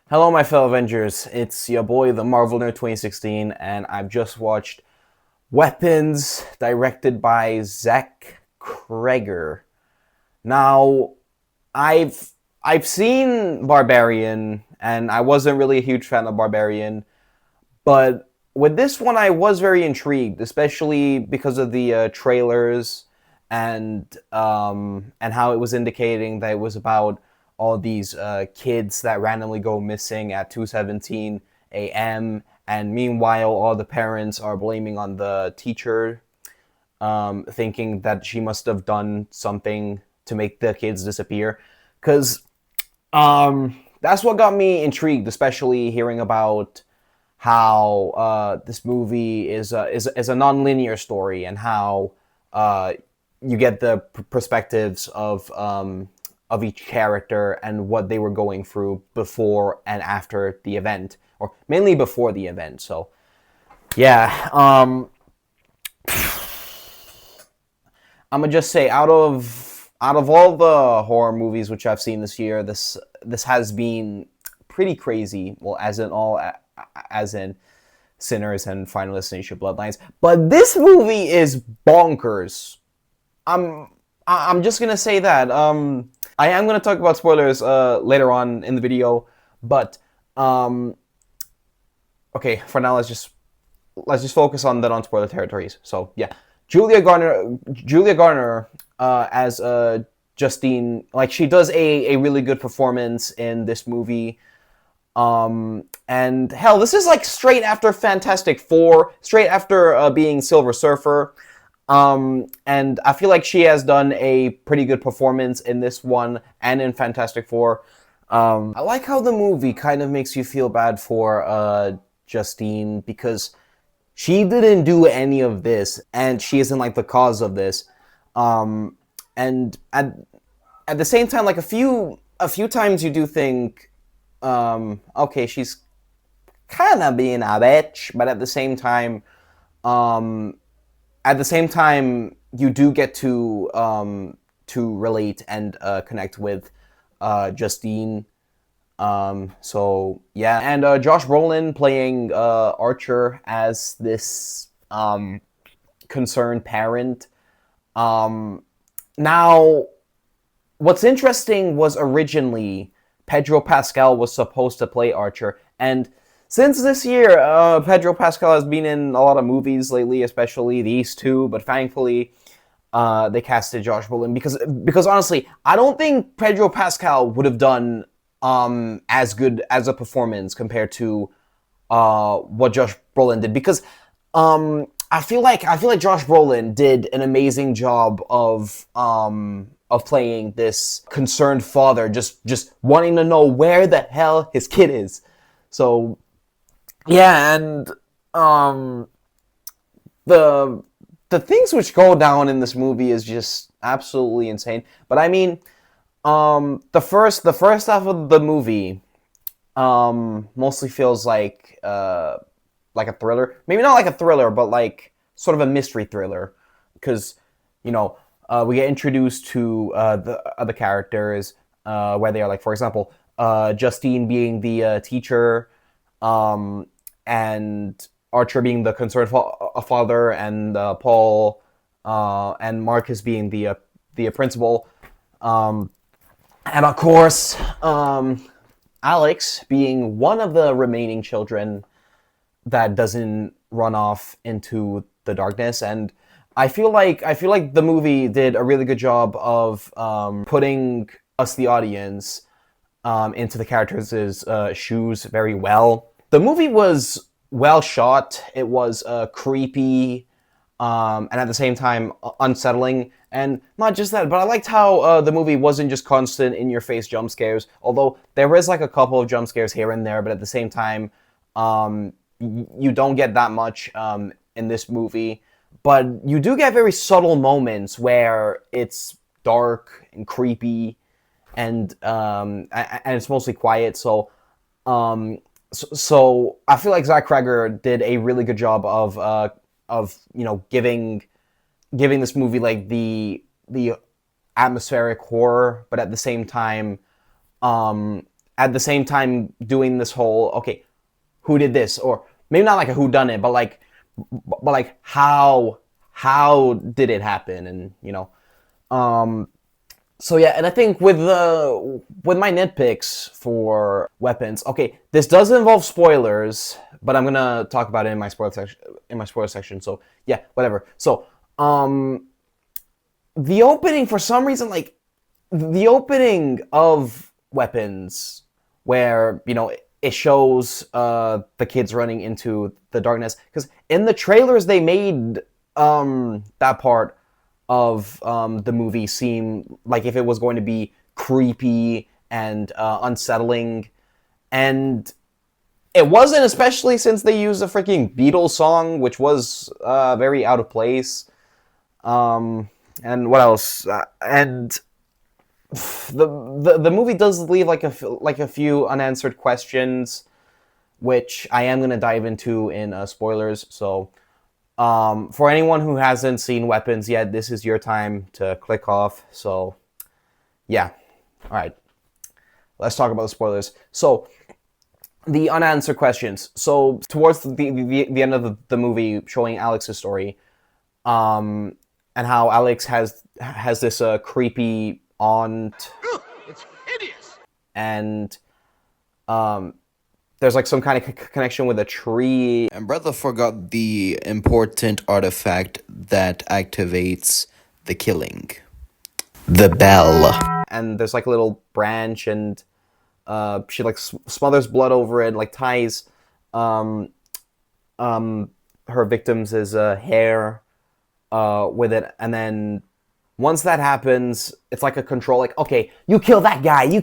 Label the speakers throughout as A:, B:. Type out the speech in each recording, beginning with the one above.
A: Hello, my fellow Avengers. It's your boy, the Marvel Nerd 2016, and I've just watched Weapons, directed by Zach Kreger. Now, I've I've seen Barbarian, and I wasn't really a huge fan of Barbarian, but with this one, I was very intrigued, especially because of the trailers and how it was indicating that it was about all these kids that randomly go missing at 2:17 a.m. And meanwhile, all the parents are blaming on the teacher, thinking that she must have done something to make the kids disappear. Because that's what got me intrigued, especially hearing about how this movie is a non-linear story, and how uh, you get the perspectives of each character and what they were going through before and after the event, or mainly before the event. So yeah, I'm gonna just say, out of all the horror movies which I've seen this year, this has been pretty crazy. Well, as in Sinners and Final Destination Bloodlines, but this movie is bonkers. I'm I'm just gonna say that. I am gonna talk about spoilers later on in the video, but um, okay. For now, let's just focus on the non-spoiler territories. So yeah, Julia Garner as Justine, like, she does a really good performance in this movie. And hell, this is like straight after Fantastic Four, straight after being Silver Surfer. And I feel like she has done a pretty good performance in this one and in Fantastic Four. I like how the movie kind of makes you feel bad for Justine, because she didn't do any of this, and she isn't like the cause of this. And at the same time, like, a few times you do think, okay, she's kind of being a bitch, but um, at the same time, you do get to relate and connect with Justine. So yeah, and Josh Brolin playing Archer as this concerned parent. Um, Now, what's interesting was, originally Pedro Pascal was supposed to play Archer, and since this year, Pedro Pascal has been in a lot of movies lately, especially these two. But thankfully, they casted Josh Brolin, because honestly, I don't think Pedro Pascal would have done as good as a performance compared to what Josh Brolin did, because I feel like Josh Brolin did an amazing job of playing this concerned father, just wanting to know where the hell his kid is. So yeah, and um, the the things which go down in this movie is just absolutely insane. But I mean, the first half of the movie mostly feels like a thriller. Maybe not like a thriller, but like sort of a mystery thriller, because we get introduced to the other characters, where they are, like, for example, Justine being the teacher, um, and Archer being the concerned father, and Paul and Marcus being the principal, um, and of course, Alex being one of the remaining children that doesn't run off into the darkness. And I feel like the movie did a really good job of putting us, the audience, into the characters' shoes very well. The movie was well shot. It was creepy, and at the same time unsettling. And not just that, but I liked how the movie wasn't just constant in your face jump scares. Although there is like a couple of jump scares here and there, but at the same time, um, you don't get that much in this movie. But you do get very subtle moments where it's dark and creepy, and it's mostly quiet. So I feel like Zach Kreger did a really good job of giving this movie like the atmospheric horror, but at the same time, um, at the same time doing this whole, okay, who did this? Or maybe not like a who done it, but like how did it happen? And so yeah, and I think with my nitpicks for weapons, okay, this does involve spoilers, but I'm gonna talk about it in my spoiler section. So yeah, whatever. So the opening, for some reason, like the opening of weapons, where it shows the kids running into the darkness, because in the trailers they made that part of the movie seem like if it was going to be creepy and unsettling, and it wasn't, especially since they used a freaking Beatles song, which was very out of place. And what else? And the movie does leave like a few unanswered questions, which I am gonna dive into in spoilers. So, for anyone who hasn't seen Weapons yet, this is your time to click off. So, yeah, all right. Let's talk about the spoilers. So, the unanswered questions. So, towards the end of the movie, showing Alex's story, and how Alex has this creepy aunt.
B: It's hideous.
A: And there's like some kind of connection with a tree.
C: And Brother forgot the important artifact that activates the killing. The bell.
A: And there's like a little branch, and she like smothers blood over it, like ties her victims' hair with it, and then once that happens, it's like a control, like, okay, you kill that guy, and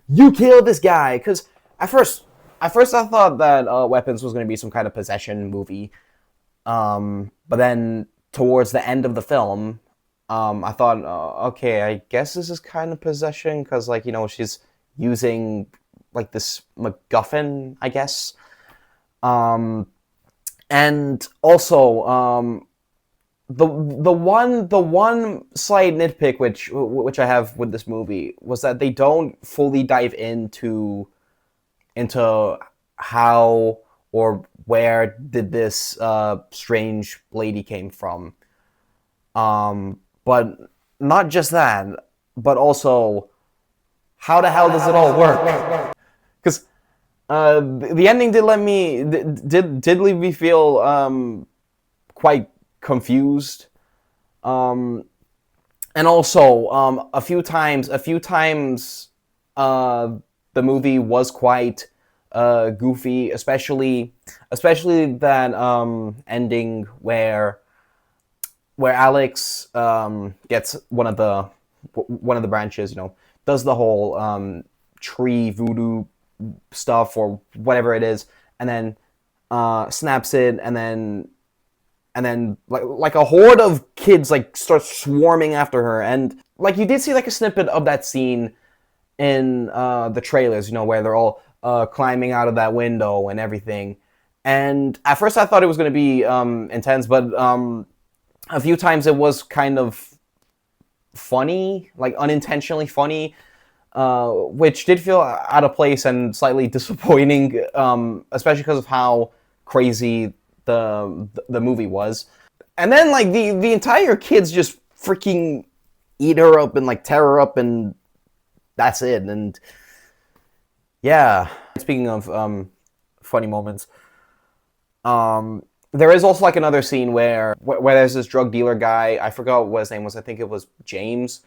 A: you kill this guy. Because at first I thought that Weapons was going to be some kind of possession movie, but then towards the end of the film, I thought, okay, I guess this is kind of possession, because like she's using like this MacGuffin, I guess, and also the one slight nitpick which I have with this movie was that they don't fully dive into how or where did this strange lady came from. But not just that, but also how the hell does it all work? Because the ending did leave me feel quite confused, and also a few times the movie was quite goofy, especially that ending where Alex gets one of the branches, does the whole tree voodoo stuff or whatever it is, and then snaps it, and then like a horde of kids like starts swarming after her. And like you did see like a snippet of that scene in the trailers, where they're all climbing out of that window and everything. And at first I thought it was going to be intense, but a few times it was kind of funny, like unintentionally funny, which did feel out of place and slightly disappointing, especially because of how crazy the movie was. And then like the entire kids just freaking eat her up and like tear her up, and that's it. And yeah, speaking of funny moments, there is also like another scene where there's this drug dealer guy. I forgot what his name was. I think it was James,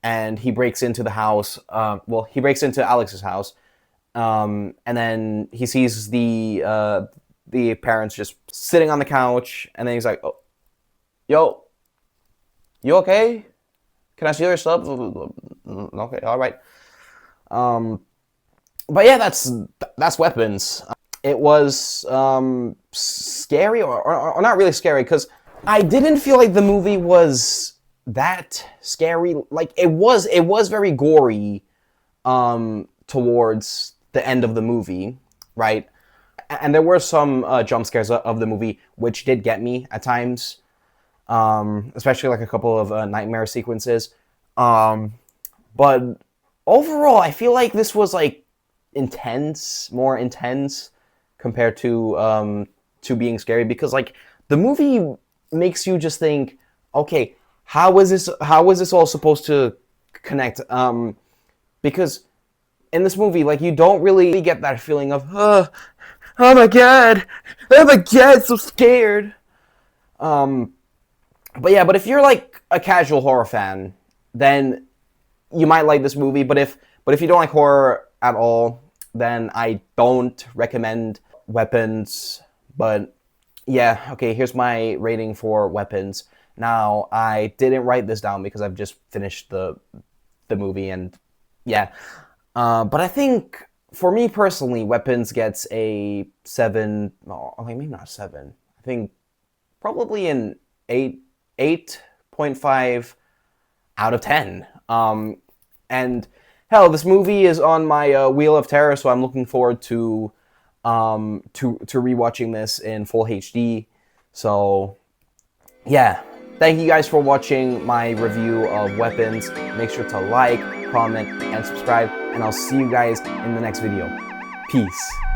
A: and he breaks into the house. He breaks into Alex's house, and then he sees the parents just sitting on the couch, and then he's like, "Oh, yo, you okay? Can I see your stuff?" Okay, all right. But yeah, that's Weapons. It was scary, or not really scary, because I didn't feel like the movie was that scary. Like it was very gory towards the end of the movie, right? And there were some jump scares of the movie which did get me at times, especially like a couple of nightmare sequences. But overall, I feel like this was like more intense compared to being scary, because like the movie makes you just think, okay, how is this all supposed to connect? Because in this movie, like, you don't really get that feeling of, oh my god, so scared. But yeah, but if you're like a casual horror fan, then you might like this movie. But if you don't like horror at all, then I don't recommend Weapons. But yeah, okay, here's my rating for Weapons. Now, I didn't write this down because I've just finished the movie, and yeah. But I think, for me personally, Weapons gets a 7, oh, maybe not 7. I think probably an 8.5 out of 10. And hell, this movie is on my Wheel of Terror, so I'm looking forward to rewatching this in full HD. So yeah, thank you guys for watching my review of Weapons. Make sure to like, comment, and subscribe, and I'll see you guys in the next video. Peace.